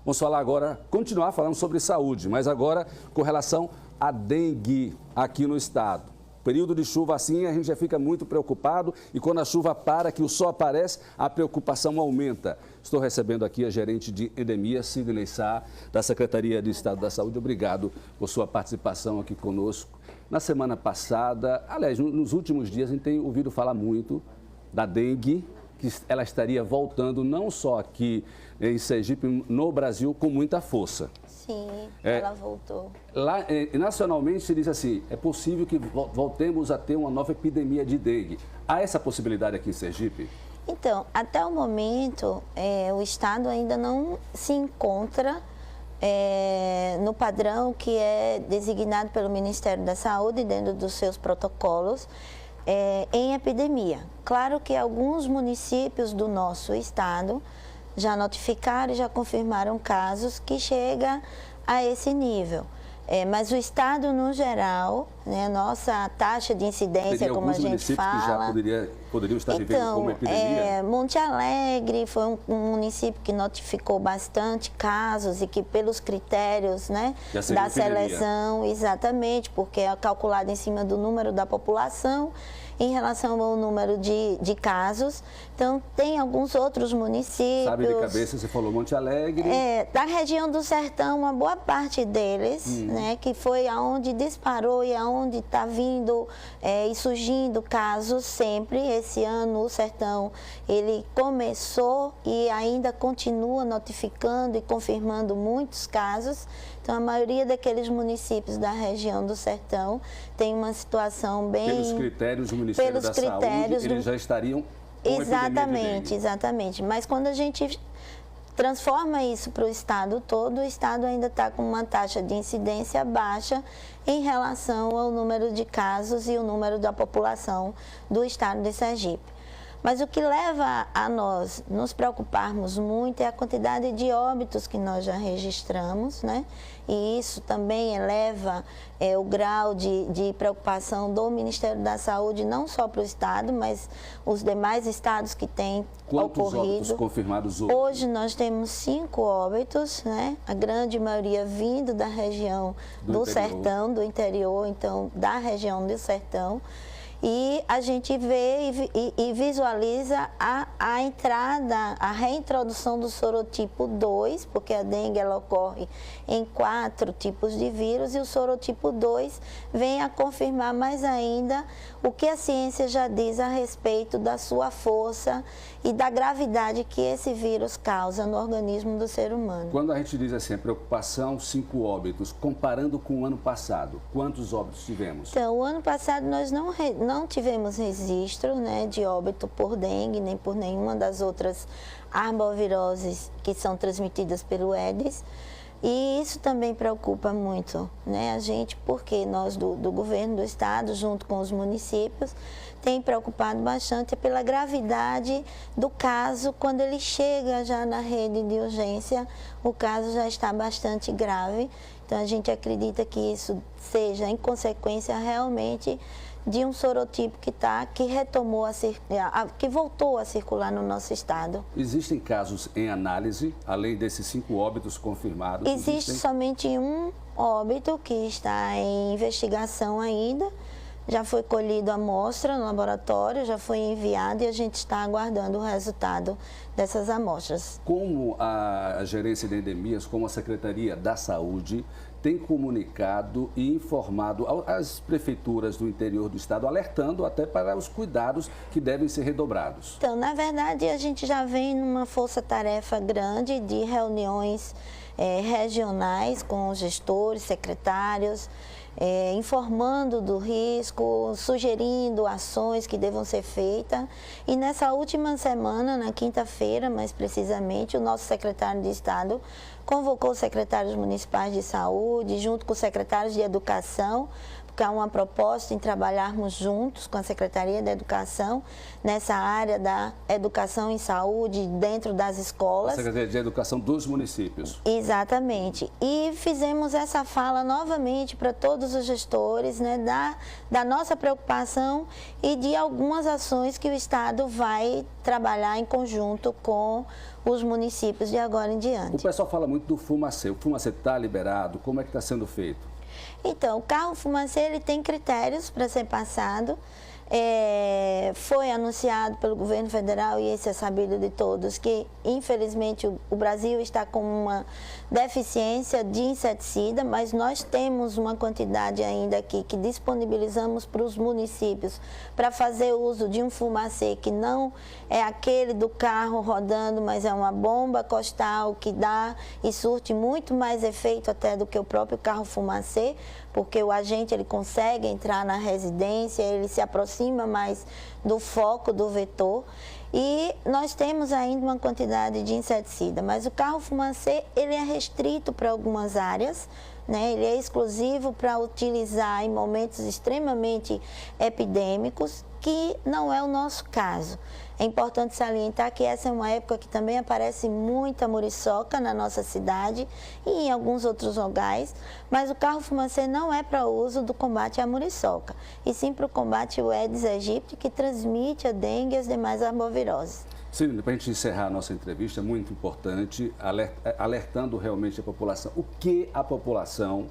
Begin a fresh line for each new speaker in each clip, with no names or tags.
Vamos falar agora, continuar falando sobre saúde, mas agora com relação à dengue aqui no estado. Período de chuva assim, a gente já fica muito preocupado e quando a chuva para, que o sol aparece, a preocupação aumenta. Estou recebendo aqui a gerente de endemias, Sidney Sá, da Secretaria de Estado da Saúde. Obrigado por sua participação aqui conosco. Na semana passada, aliás, nos últimos dias, a gente tem ouvido falar muito da dengue, que ela estaria voltando não só aqui em Sergipe, no Brasil, com muita força.
Sim, ela voltou.
Lá, nacionalmente, se diz assim, é possível que voltemos a ter uma nova epidemia de dengue. Há essa possibilidade aqui em Sergipe?
Então, até o momento, o Estado ainda não se encontra no padrão que é designado pelo Ministério da Saúde, dentro dos seus protocolos, em epidemia. Claro que alguns municípios do nosso estado já notificaram e já confirmaram casos que chegam a esse nível. Mas o estado, no geral, né, nossa taxa de incidência, como a gente fala...
que já poderiam estar vivendo como epidemia?
Monte Alegre foi um município que notificou bastante casos e que pelos critérios, né, da seleção, exatamente, porque é calculado em cima do número da população, em relação ao número de casos. Então, tem alguns outros municípios...
Sabe de cabeça, você falou Monte Alegre...
Da região do Sertão, uma boa parte deles, né, que foi aonde disparou e aonde está vindo e surgindo casos sempre. Esse ano, o Sertão, ele começou e ainda continua notificando e confirmando muitos casos. Então, a maioria daqueles municípios da região do Sertão tem uma situação bem...
Pelos critérios do Ministério da Saúde, eles já estariam com
Exatamente, exatamente. Mas quando a gente transforma isso para o estado todo, o estado ainda está com uma taxa de incidência baixa em relação ao número de casos e o número da população do estado de Sergipe. Mas o que leva a nós nos preocuparmos muito é a quantidade de óbitos que nós já registramos, né? E isso também eleva o grau de preocupação do Ministério da Saúde, não só para o estado, mas os demais estados que têm
ocorrido.
Quantos óbitos
confirmados hoje?
Hoje nós temos 5 óbitos, né? A grande maioria vindo da região do Sertão, do interior, então da região do Sertão. E a gente vê e visualiza a entrada, a reintrodução do sorotipo 2, porque a dengue ela ocorre em 4 tipos de vírus, e o sorotipo 2 vem a confirmar mais ainda o que a ciência já diz a respeito da sua força e da gravidade que esse vírus causa no organismo do ser humano.
Quando a gente diz assim, a preocupação, 5 óbitos, comparando com o ano passado, quantos óbitos tivemos?
Então, o ano passado nós não tivemos registro, né, de óbito por dengue, nem por nenhuma das outras arboviroses que são transmitidas pelo Aedes. E isso também preocupa muito, né, a gente, porque nós do governo do estado, junto com os municípios, tem preocupado bastante pela gravidade do caso. Quando ele chega já na rede de urgência, o caso já está bastante grave. Então, a gente acredita que isso seja, em consequência, realmente de um sorotipo que retomou, que voltou a circular no nosso estado.
Existem casos em análise, além desses 5 óbitos confirmados?
Existe somente um óbito que está em investigação ainda. Já foi colhido a amostra no laboratório, já foi enviado e a gente está aguardando o resultado dessas amostras.
Como a gerência de endemias, como a Secretaria da Saúde tem comunicado e informado as prefeituras do interior do estado, alertando até para os cuidados que devem ser redobrados?
Então, na verdade, a gente já vem numa força-tarefa grande de reuniões regionais com os gestores, secretários, informando do risco, sugerindo ações que devam ser feitas. E nessa última semana, na quinta-feira, mais precisamente, o nosso secretário de Estado convocou os secretários municipais de saúde, junto com os secretários de educação, porque há uma proposta em trabalharmos juntos com a Secretaria da Educação nessa área da educação em saúde dentro das escolas.
A Secretaria de Educação dos municípios.
Exatamente. E fizemos essa fala novamente para todos os gestores, né, da nossa preocupação e de algumas ações que o Estado vai trabalhar em conjunto com os municípios de agora em diante.
O pessoal fala muito do fumacê. O fumacê está liberado? Como é que está sendo feito?
Então, o carro fumacê ele tem critérios para ser passado. Foi anunciado pelo governo federal, e esse é sabido de todos, que infelizmente o Brasil está com uma deficiência de inseticida, mas nós temos uma quantidade ainda aqui que disponibilizamos para os municípios para fazer uso de um fumacê que não é aquele do carro rodando, mas é uma bomba costal que dá e surte muito mais efeito até do que o próprio carro fumacê, porque o agente ele consegue entrar na residência, ele se aproxima mais do foco do vetor. E nós temos ainda uma quantidade de inseticida, mas o carro fumacê ele é restrito para algumas áreas, né? Ele é exclusivo para utilizar em momentos extremamente epidêmicos, que não é o nosso caso. É importante salientar que essa é uma época que também aparece muita muriçoca na nossa cidade e em alguns outros locais, mas o carro fumacê não é para uso do combate à muriçoca, e sim para o combate ao Aedes aegypti, que transmite a dengue e as demais arboviroses.
Sim, para a gente encerrar a nossa entrevista, é muito importante, alertando realmente a população. O que a população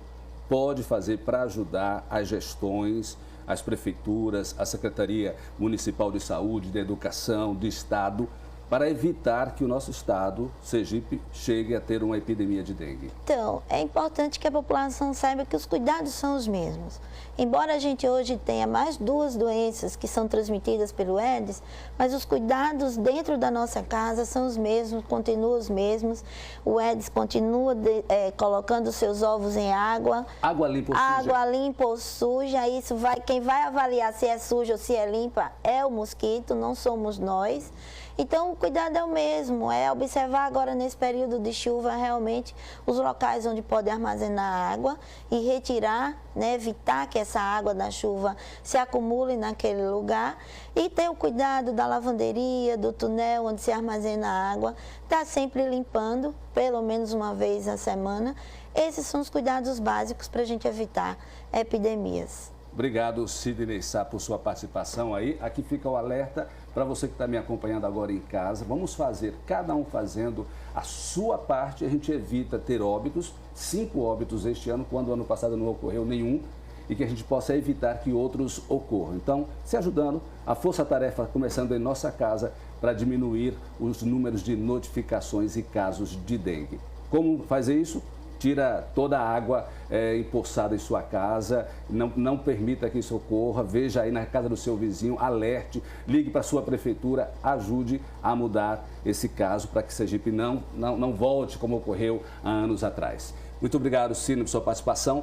pode fazer para ajudar as gestões, as prefeituras, a Secretaria Municipal de Saúde, de Educação, de Estado, para evitar que o nosso estado, Sergipe, chegue a ter uma epidemia de dengue?
Então, é importante que a população saiba que os cuidados são os mesmos. Embora a gente hoje tenha mais duas doenças que são transmitidas pelo Aedes, mas os cuidados dentro da nossa casa são os mesmos, continuam os mesmos. O Aedes continua colocando seus ovos em água.
Água limpa ou suja?
Água limpa ou suja. Isso quem vai avaliar se é suja ou se é limpa é o mosquito, não somos nós. Então, o cuidado é o mesmo, é observar agora nesse período de chuva realmente os locais onde pode armazenar água e retirar, né, evitar que essa água da chuva se acumule naquele lugar, e ter o cuidado da lavanderia, do túnel onde se armazena a água, tá sempre limpando, pelo menos uma vez a semana. Esses são os cuidados básicos para a gente evitar epidemias.
Obrigado, Sidney Sá, por sua participação aí. Aqui fica o alerta para você que está me acompanhando agora em casa. Vamos fazer, cada um fazendo a sua parte. A gente evita ter óbitos, 5 óbitos este ano, quando ano passado não ocorreu nenhum, e que a gente possa evitar que outros ocorram. Então, se ajudando, a força-tarefa começando em nossa casa para diminuir os números de notificações e casos de dengue. Como fazer isso? Tira toda a água empoçada em sua casa, não permita que isso ocorra, veja aí na casa do seu vizinho, alerte, ligue para a sua prefeitura, ajude a mudar esse caso para que Sergipe não volte como ocorreu há anos atrás. Muito obrigado, Cine, por sua participação.